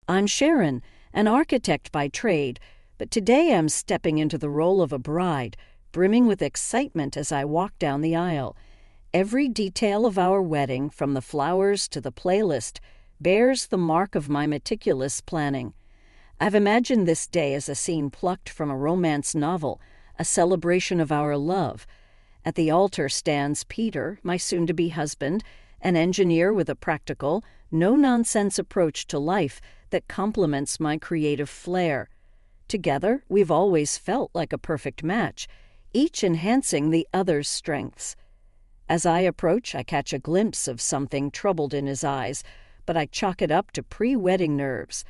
I'm Sharon, an architect by trade, but today I'm stepping into the role of a bride, brimming with excitement as I walk down the aisle. Every detail of our wedding, from the flowers to the playlist, bears the mark of my meticulous planning. I've imagined this day as a scene plucked from a romance novel, a celebration of our love. At the altar stands Peter, my soon-to-be husband, an engineer with a practical, no-nonsense approach to life that complements my creative flair. Together, we've always felt like a perfect match, each enhancing the other's strengths. As I approach, I catch a glimpse of something troubled in his eyes, but I chalk it up to pre-wedding nerves.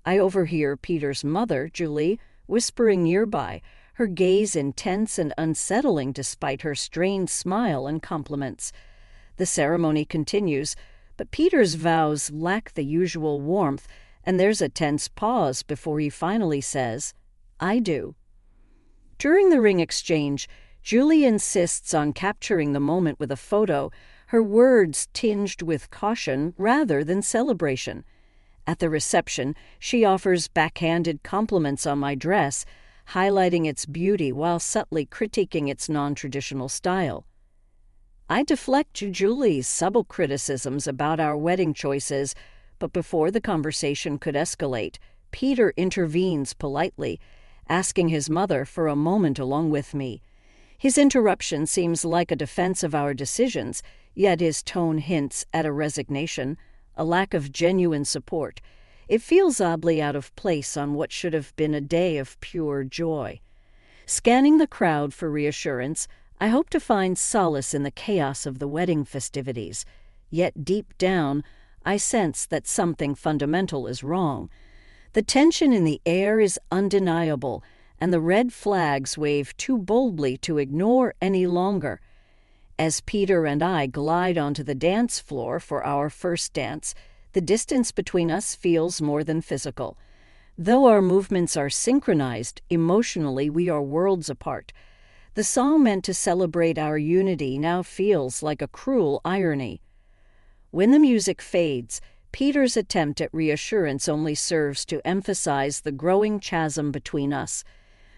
I overhear Peter's mother, Julie, whispering nearby, her gaze intense and unsettling despite her strained smile and compliments. The ceremony continues, but Peter's vows lack the usual warmth, and there's a tense pause before he finally says, "I do." During the ring exchange, Julie insists on capturing the moment with a photo, her words tinged with caution rather than celebration. At the reception, she offers backhanded compliments on my dress, highlighting its beauty while subtly critiquing its non-traditional style. I deflect to Julie's subtle criticisms about our wedding choices, but before the conversation could escalate, Peter intervenes politely, asking his mother for a moment along with me. His interruption seems like a defense of our decisions, yet his tone hints at a resignation, a lack of genuine support. It feels oddly out of place on what should have been a day of pure joy. Scanning the crowd for reassurance, I hope to find solace in the chaos of the wedding festivities. Yet deep down, I sense that something fundamental is wrong. The tension in the air is undeniable, and the red flags wave too boldly to ignore any longer. As Peter and I glide onto the dance floor for our first dance, the distance between us feels more than physical. Though our movements are synchronized, emotionally we are worlds apart. The song meant to celebrate our unity now feels like a cruel irony. When the music fades, Peter's attempt at reassurance only serves to emphasize the growing chasm between us.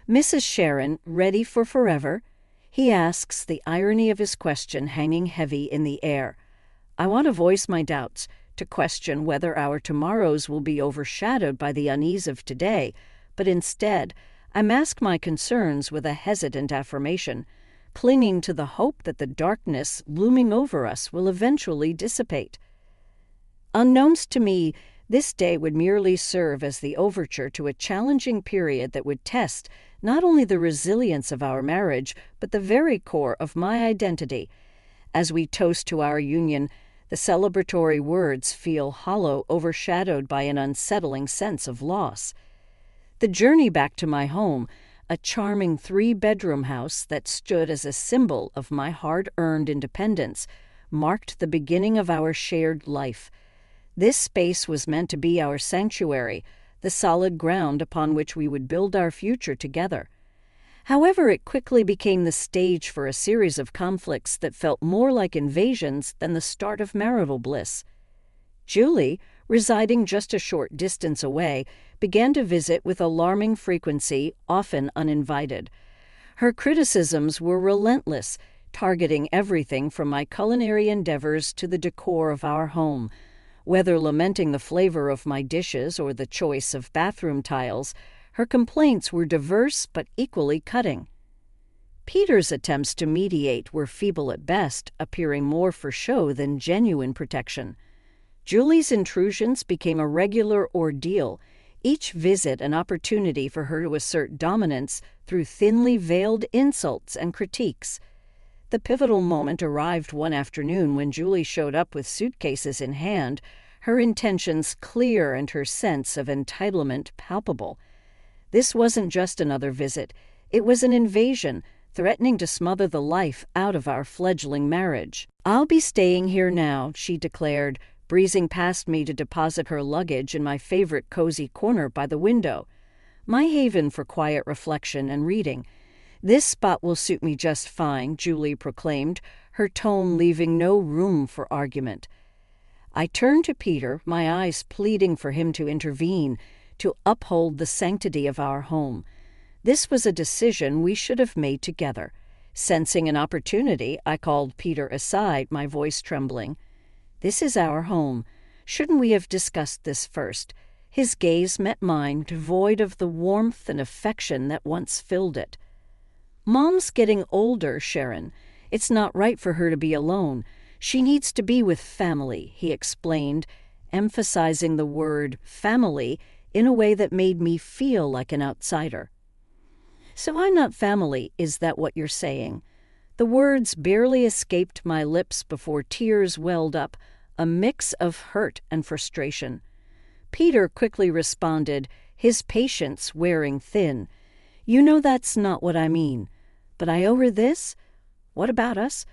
"Mrs. Sharon, ready for forever?" He asks, the irony of his question hanging heavy in the air. I want to voice my doubts, to question whether our tomorrows will be overshadowed by the unease of today, but instead, I mask my concerns with a hesitant affirmation, clinging to the hope that the darkness looming over us will eventually dissipate. Unknowns to me, this day would merely serve as the overture to a challenging period that would test not only the resilience of our marriage, but the very core of my identity. As we toast to our union, the celebratory words feel hollow, overshadowed by an unsettling sense of loss. The journey back to my home, a charming 3-bedroom house that stood as a symbol of my hard-earned independence, marked the beginning of our shared life. This space was meant to be our sanctuary, the solid ground upon which we would build our future together. However, it quickly became the stage for a series of conflicts that felt more like invasions than the start of marital bliss. Julie, residing just a short distance away, began to visit with alarming frequency, often uninvited. Her criticisms were relentless, targeting everything from my culinary endeavors to the decor of our home. Whether lamenting the flavor of my dishes or the choice of bathroom tiles, her complaints were diverse but equally cutting. Peter's attempts to mediate were feeble at best, appearing more for show than genuine protection. Julie's intrusions became a regular ordeal, each visit an opportunity for her to assert dominance through thinly veiled insults and critiques. The pivotal moment arrived one afternoon when Julie showed up with suitcases in hand, her intentions clear and her sense of entitlement palpable. This wasn't just another visit. It was an invasion, threatening to smother the life out of our fledgling marriage. "I'll be staying here now," she declared, breezing past me to deposit her luggage in my favorite cozy corner by the window, my haven for quiet reflection and reading. "This spot will suit me just fine," Julie proclaimed, her tone leaving no room for argument. I turned to Peter, my eyes pleading for him to intervene, to uphold the sanctity of our home. This was a decision we should have made together. Sensing an opportunity, I called Peter aside, my voice trembling. "This is our home. Shouldn't we have discussed this first?" His gaze met mine, devoid of the warmth and affection that once filled it. "Mom's getting older, Sharon. It's not right for her to be alone. She needs to be with family," he explained, emphasizing the word family in a way that made me feel like an outsider. "So I'm not family, is that what you're saying?" The words barely escaped my lips before tears welled up, a mix of hurt and frustration. Peter quickly responded, his patience wearing thin. "You know that's not what I mean. But I owe her this? What about us?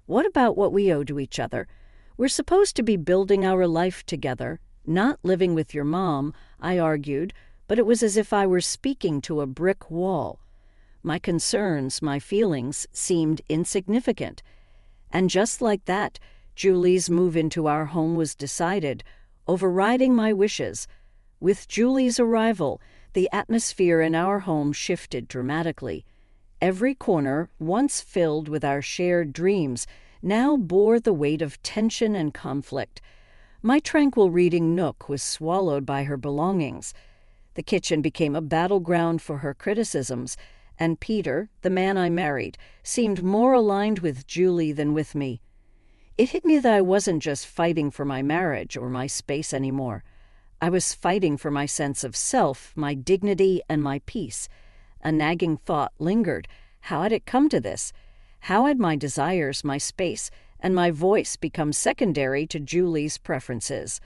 What about what we owe to each other? We're supposed to be building our life together, not living with your mom," I argued, but it was as if I were speaking to a brick wall. My concerns, my feelings, seemed insignificant. And just like that, Julie's move into our home was decided, overriding my wishes. With Julie's arrival, the atmosphere in our home shifted dramatically. Every corner, once filled with our shared dreams, now bore the weight of tension and conflict. My tranquil reading nook was swallowed by her belongings. The kitchen became a battleground for her criticisms, and Peter, the man I married, seemed more aligned with Julie than with me. It hit me that I wasn't just fighting for my marriage or my space anymore. I was fighting for my sense of self, my dignity, and my peace. A nagging thought lingered. How had it come to this? How had my desires, my space, and my voice become secondary to Julie's preferences?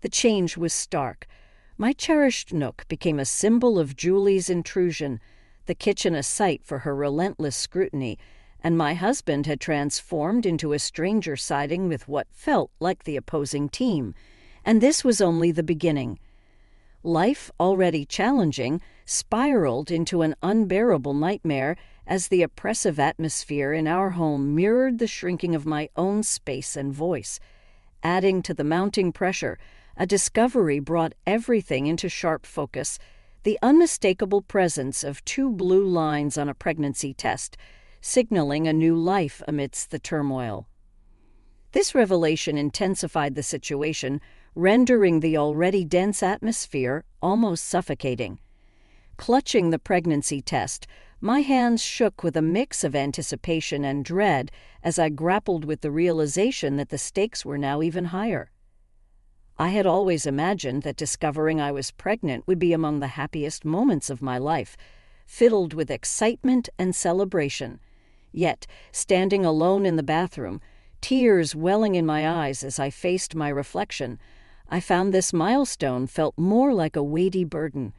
The change was stark. My cherished nook became a symbol of Julie's intrusion, the kitchen a site for her relentless scrutiny, and my husband had transformed into a stranger siding with what felt like the opposing team. And this was only the beginning. Life, already challenging, spiraled into an unbearable nightmare as the oppressive atmosphere in our home mirrored the shrinking of my own space and voice. Adding to the mounting pressure, a discovery brought everything into sharp focus: the unmistakable presence of 2 blue lines on a pregnancy test, signaling a new life amidst the turmoil. This revelation intensified the situation, rendering the already dense atmosphere almost suffocating. Clutching the pregnancy test, my hands shook with a mix of anticipation and dread as I grappled with the realization that the stakes were now even higher. I had always imagined that discovering I was pregnant would be among the happiest moments of my life, filled with excitement and celebration. Yet, standing alone in the bathroom, tears welling in my eyes as I faced my reflection, I found this milestone felt more like a weighty burden.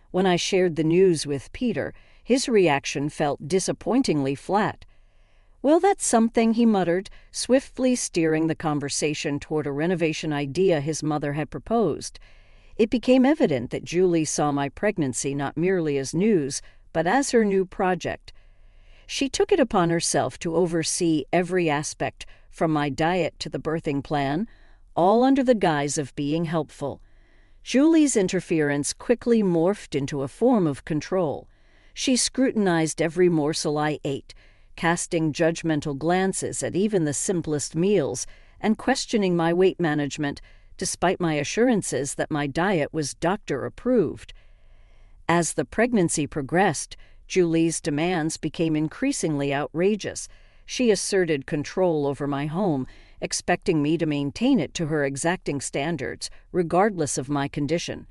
When I shared the news with Peter, his reaction felt disappointingly flat. "Well, that's something," he muttered, swiftly steering the conversation toward a renovation idea his mother had proposed. It became evident that Julie saw my pregnancy not merely as news, but as her new project. She took it upon herself to oversee every aspect, from my diet to the birthing plan, all under the guise of being helpful. Julie's interference quickly morphed into a form of control. She scrutinized every morsel I ate, casting judgmental glances at even the simplest meals, and questioning my weight management, despite my assurances that my diet was doctor-approved. As the pregnancy progressed, Julie's demands became increasingly outrageous. She asserted control over my home, expecting me to maintain it to her exacting standards, regardless of my condition.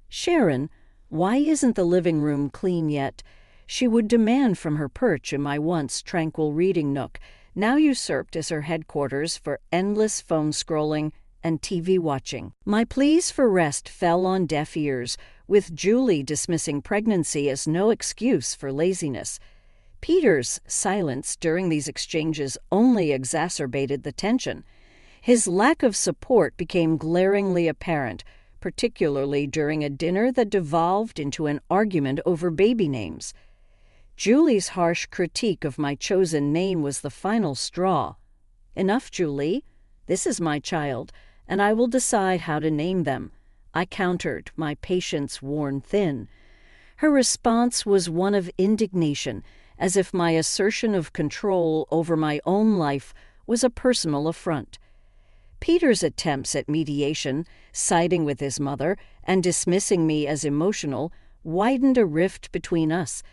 "Sharon, why isn't the living room clean yet?" she would demand from her perch in my once tranquil reading nook, now usurped as her headquarters for endless phone scrolling and TV watching. My pleas for rest fell on deaf ears, with Julie dismissing pregnancy as no excuse for laziness. Peter's silence during these exchanges only exacerbated the tension. His lack of support became glaringly apparent, particularly during a dinner that devolved into an argument over baby names. Julie's harsh critique of my chosen name was the final straw. "Enough, Julie. This is my child. and I will decide how to name them," I countered, my patience worn thin. Her response was one of indignation, as if my assertion of control over my own life was a personal affront. Peter's attempts at mediation, siding with his mother and dismissing me as emotional, widened a rift between us.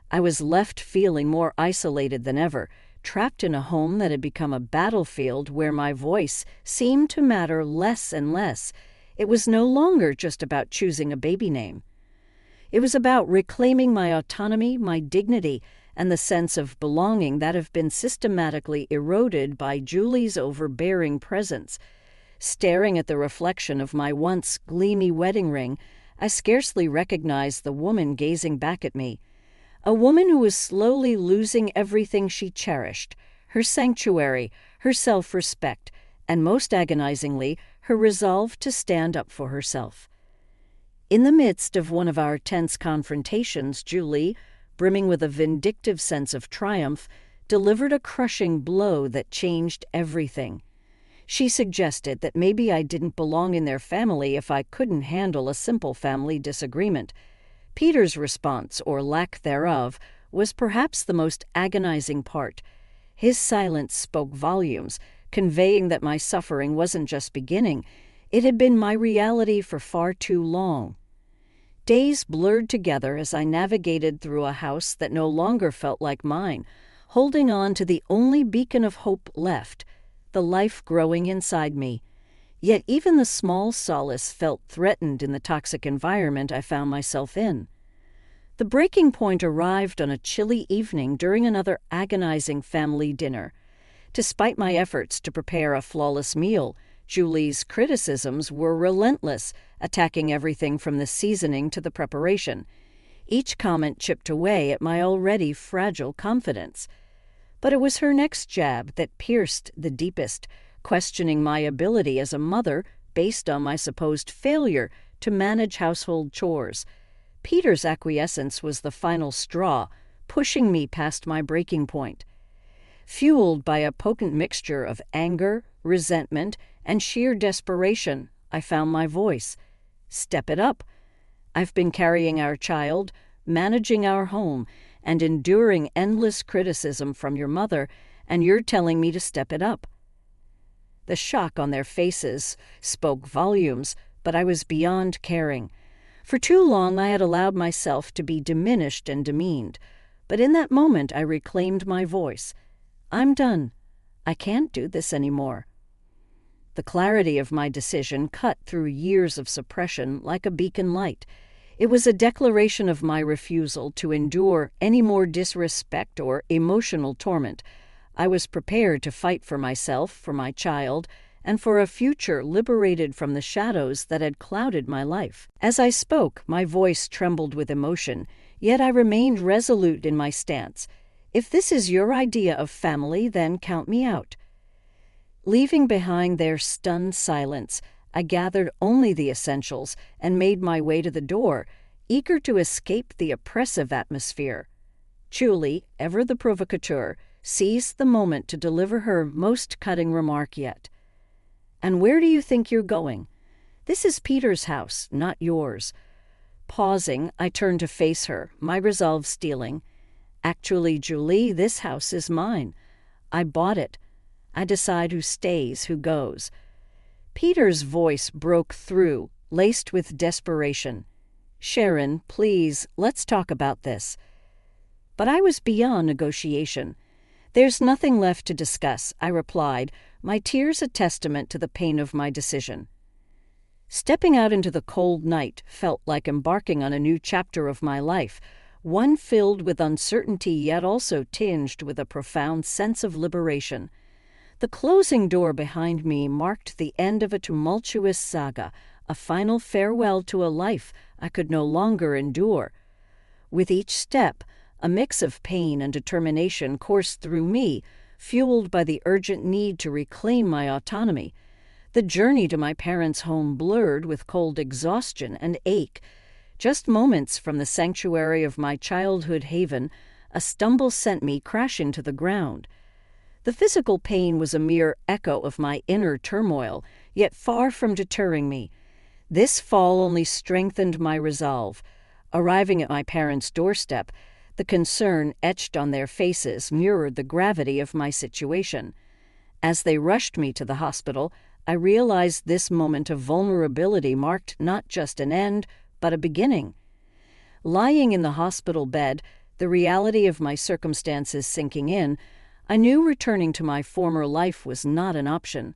I was left feeling more isolated than ever, trapped in a home that had become a battlefield where my voice seemed to matter less and less. It was no longer just about choosing a baby name. It was about reclaiming my autonomy, my dignity, and the sense of belonging that have been systematically eroded by Julie's overbearing presence. Staring at the reflection of my once gleamy wedding ring, I scarcely recognized the woman gazing back at me. A woman who was slowly losing everything she cherished, her sanctuary, her self-respect, and most agonizingly, her resolve to stand up for herself. In the midst of one of our tense confrontations, Julie, brimming with a vindictive sense of triumph, delivered a crushing blow that changed everything. She suggested that maybe I didn't belong in their family if I couldn't handle a simple family disagreement. Peter's response, or lack thereof, was perhaps the most agonizing part. His silence spoke volumes, conveying that my suffering wasn't just beginning. It had been my reality for far too long. Days blurred together as I navigated through a house that no longer felt like mine, holding on to the only beacon of hope left, the life growing inside me. Yet even the small solace felt threatened in the toxic environment I found myself in. The breaking point arrived on a chilly evening during another agonizing family dinner. Despite my efforts to prepare a flawless meal, Julie's criticisms were relentless, attacking everything from the seasoning to the preparation. Each comment chipped away at my already fragile confidence. But it was her next jab that pierced the deepest, questioning my ability as a mother based on my supposed failure to manage household chores. Peter's acquiescence was the final straw, pushing me past my breaking point. Fueled by a potent mixture of anger, resentment, and sheer desperation, I found my voice. Step it up. I've been carrying our child, managing our home, and enduring endless criticism from your mother, and you're telling me to step it up. The shock on their faces spoke volumes, but I was beyond caring. For too long I had allowed myself to be diminished and demeaned, but in that moment I reclaimed my voice. I'm done. I can't do this anymore. The clarity of my decision cut through years of suppression like a beacon light. It was a declaration of my refusal to endure any more disrespect or emotional torment. I was prepared to fight for myself, for my child, and for a future liberated from the shadows that had clouded my life. As I spoke, my voice trembled with emotion, yet I remained resolute in my stance. If this is your idea of family, then count me out. Leaving behind their stunned silence, I gathered only the essentials and made my way to the door, eager to escape the oppressive atmosphere. Julie, ever the provocateur, seized the moment to deliver her most cutting remark yet. "And where do you think you're going? This is Peter's house, not yours." Pausing, I turned to face her, my resolve steeling. "Actually, Julie, this house is mine. I bought it. I decide who stays, who goes." Peter's voice broke through, laced with desperation. "Sharon, please, let's talk about this." But I was beyond negotiation. "There's nothing left to discuss," I replied, my tears a testament to the pain of my decision. Stepping out into the cold night felt like embarking on a new chapter of my life, one filled with uncertainty yet also tinged with a profound sense of liberation. The closing door behind me marked the end of a tumultuous saga, a final farewell to a life I could no longer endure. With each step, a mix of pain and determination coursed through me, fueled by the urgent need to reclaim my autonomy. The journey to my parents' home blurred with cold exhaustion and ache. Just moments from the sanctuary of my childhood haven, a stumble sent me crashing to the ground. The physical pain was a mere echo of my inner turmoil, yet far from deterring me. This fall only strengthened my resolve. Arriving at my parents' doorstep, the concern etched on their faces mirrored the gravity of my situation. As they rushed me to the hospital, I realized this moment of vulnerability marked not just an end, but a beginning. Lying in the hospital bed, the reality of my circumstances sinking in, I knew returning to my former life was not an option.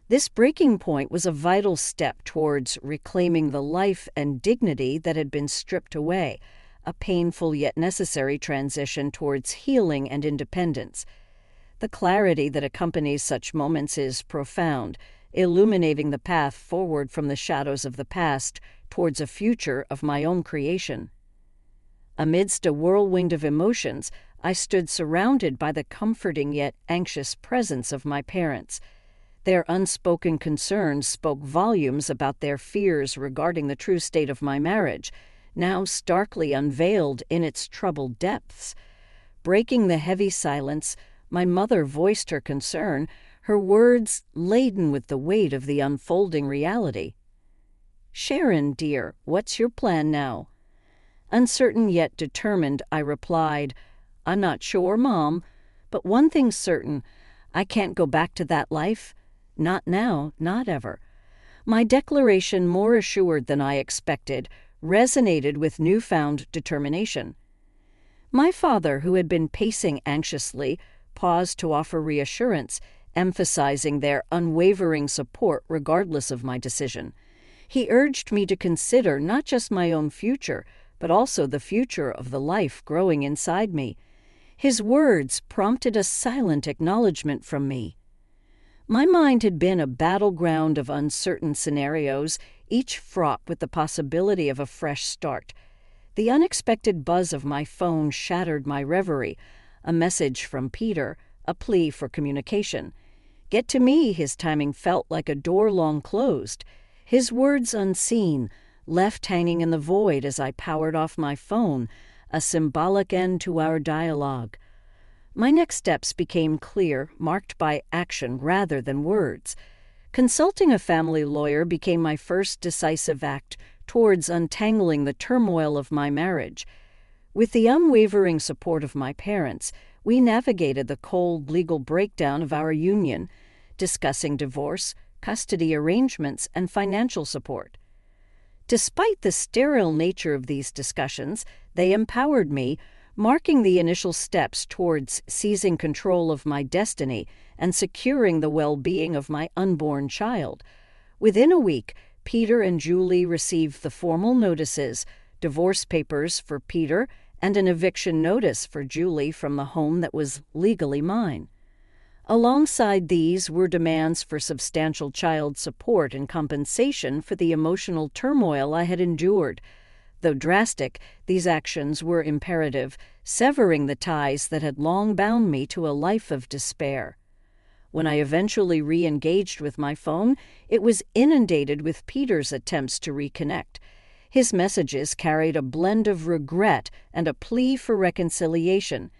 This breaking point was a vital step towards reclaiming the life and dignity that had been stripped away, a painful yet necessary transition towards healing and independence. The clarity that accompanies such moments is profound, illuminating the path forward from the shadows of the past towards a future of my own creation. Amidst a whirlwind of emotions, I stood surrounded by the comforting yet anxious presence of my parents. Their unspoken concerns spoke volumes about their fears regarding the true state of my marriage, now starkly unveiled in its troubled depths. Breaking the heavy silence, my mother voiced her concern, her words laden with the weight of the unfolding reality. "Sharon, dear, what's your plan now?" Uncertain yet determined, I replied, "I'm not sure, Mom, but one thing's certain. I can't go back to that life. Not now, not ever." My declaration, more assured than I expected, resonated with newfound determination. My father, who had been pacing anxiously, paused to offer reassurance, emphasizing their unwavering support regardless of my decision. He urged me to consider not just my own future, but also the future of the life growing inside me. His words prompted a silent acknowledgement from me. My mind had been a battleground of uncertain scenarios, each fraught with the possibility of a fresh start. The unexpected buzz of my phone shattered my reverie, a message from Peter, a plea for communication. Yet to me his timing felt like a door long closed, his words unseen, left hanging in the void as I powered off my phone, a symbolic end to our dialogue. My next steps became clear, marked by action rather than words. Consulting a family lawyer became my first decisive act towards untangling the turmoil of my marriage. With the unwavering support of my parents, we navigated the cold legal breakdown of our union, discussing divorce, custody arrangements, and financial support. Despite the sterile nature of these discussions, they empowered me, marking the initial steps towards seizing control of my destiny and securing the well-being of my unborn child. Within a week, Peter and Julie received the formal notices, divorce papers for Peter, and an eviction notice for Julie from the home that was legally mine. Alongside these were demands for substantial child support and compensation for the emotional turmoil I had endured. Though drastic, these actions were imperative, severing the ties that had long bound me to a life of despair. When I eventually re-engaged with my phone, it was inundated with Peter's attempts to reconnect. His messages carried a blend of regret and a plea for reconciliation.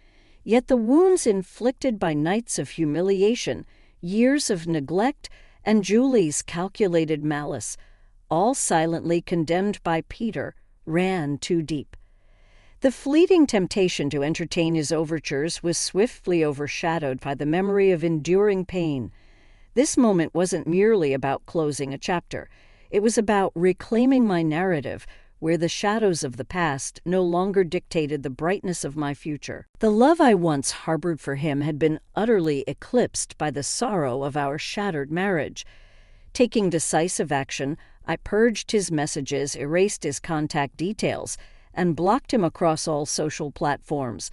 Yet the wounds inflicted by nights of humiliation, years of neglect, and Julie's calculated malice, all silently condemned by Peter, ran too deep. The fleeting temptation to entertain his overtures was swiftly overshadowed by the memory of enduring pain. This moment wasn't merely about closing a chapter. It was about reclaiming my narrative, where the shadows of the past no longer dictated the brightness of my future. The love I once harbored for him had been utterly eclipsed by the sorrow of our shattered marriage. Taking decisive action, I purged his messages, erased his contact details, and blocked him across all social platforms.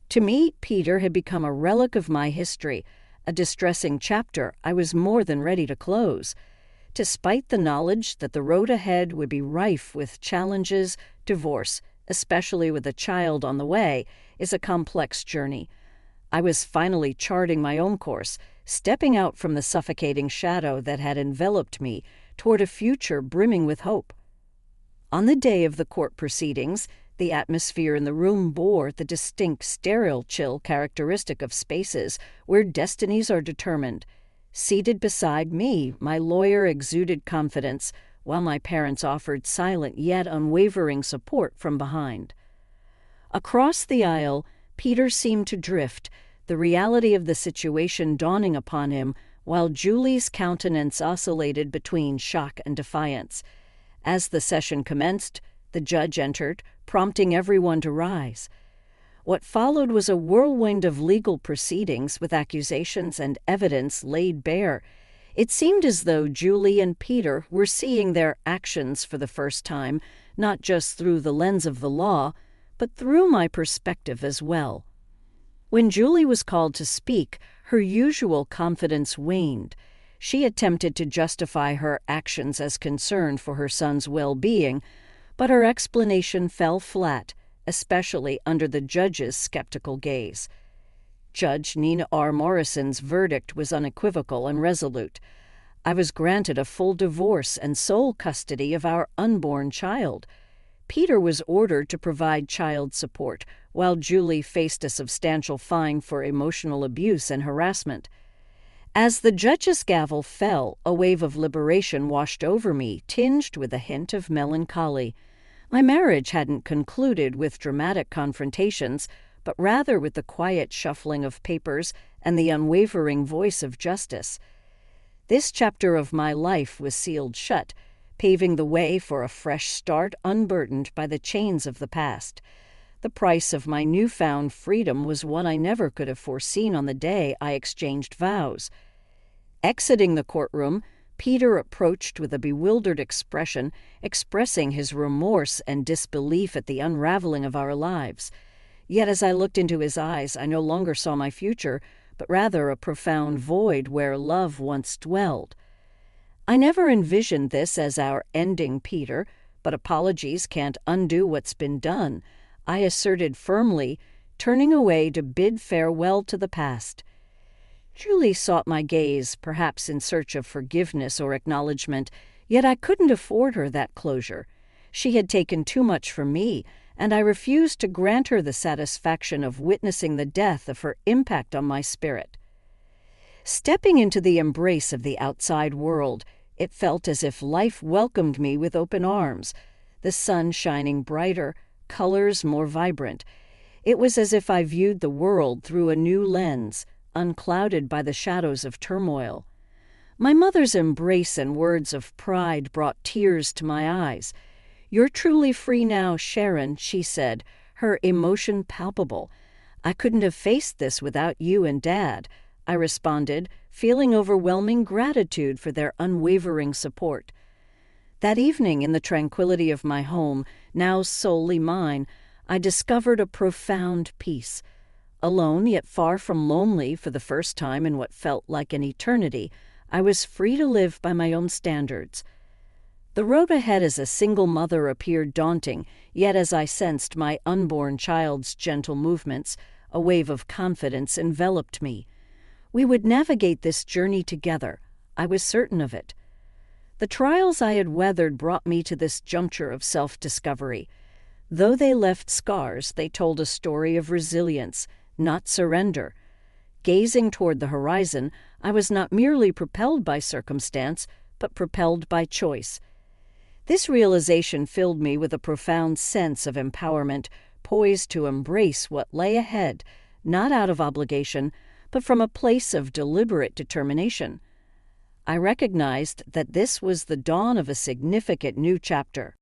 To me, Peter had become a relic of my history, a distressing chapter I was more than ready to close. Despite the knowledge that the road ahead would be rife with challenges, divorce, especially with a child on the way, is a complex journey. I was finally charting my own course, stepping out from the suffocating shadow that had enveloped me toward a future brimming with hope. On the day of the court proceedings, The atmosphere in the room bore the distinct sterile chill characteristic of spaces where destinies are determined. Seated beside me, my lawyer exuded confidence, while my parents offered silent yet unwavering support from behind. Across the aisle, Peter seemed to drift, the reality of the situation dawning upon him, while Julie's countenance oscillated between shock and defiance. As the session commenced, the judge entered, prompting everyone to rise. What followed was a whirlwind of legal proceedings with accusations and evidence laid bare. It seemed as though Julie and Peter were seeing their actions for the first time, not just through the lens of the law, but through my perspective as well. When Julie was called to speak, her usual confidence waned. She attempted to justify her actions as concern for her son's well-being, but her explanation fell flat, especially under the judge's skeptical gaze. Judge Nina R. Morrison's verdict was unequivocal and resolute. I was granted a full divorce and sole custody of our unborn child. Peter was ordered to provide child support, while Julie faced a substantial fine for emotional abuse and harassment. As the judge's gavel fell, a wave of liberation washed over me, tinged with a hint of melancholy. My marriage hadn't concluded with dramatic confrontations, but rather with the quiet shuffling of papers and the unwavering voice of justice. This chapter of my life was sealed shut, paving the way for a fresh start unburdened by the chains of the past. The price of my newfound freedom was one I never could have foreseen on the day I exchanged vows. Exiting the courtroom, Peter approached with a bewildered expression, expressing his remorse and disbelief at the unraveling of our lives. Yet as I looked into his eyes, I no longer saw my future, but rather a profound void where love once dwelled. I never envisioned this as our ending, Peter, but apologies can't undo what's been done, I asserted firmly, turning away to bid farewell to the past. Julie sought my gaze, perhaps in search of forgiveness or acknowledgement, yet I couldn't afford her that closure. She had taken too much from me, and I refused to grant her the satisfaction of witnessing the death of her impact on my spirit. Stepping into the embrace of the outside world, it felt as if life welcomed me with open arms, the sun shining brighter, colors more vibrant. It was as if I viewed the world through a new lens, unclouded by the shadows of turmoil. My mother's embrace and words of pride brought tears to my eyes. "You're truly free now, Sharon," she said, her emotion palpable. "I couldn't have faced this without you and Dad," I responded, feeling overwhelming gratitude for their unwavering support. That evening, in the tranquility of my home, now solely mine, I discovered a profound peace. Alone, yet far from lonely for the first time in what felt like an eternity, I was free to live by my own standards. The road ahead as a single mother appeared daunting, yet as I sensed my unborn child's gentle movements, a wave of confidence enveloped me. We would navigate this journey together. I was certain of it. The trials I had weathered brought me to this juncture of self-discovery. Though they left scars, they told a story of resilience, not surrender. Gazing toward the horizon, I was not merely propelled by circumstance, but propelled by choice. This realization filled me with a profound sense of empowerment, poised to embrace what lay ahead, not out of obligation, but from a place of deliberate determination. I recognized that this was the dawn of a significant new chapter.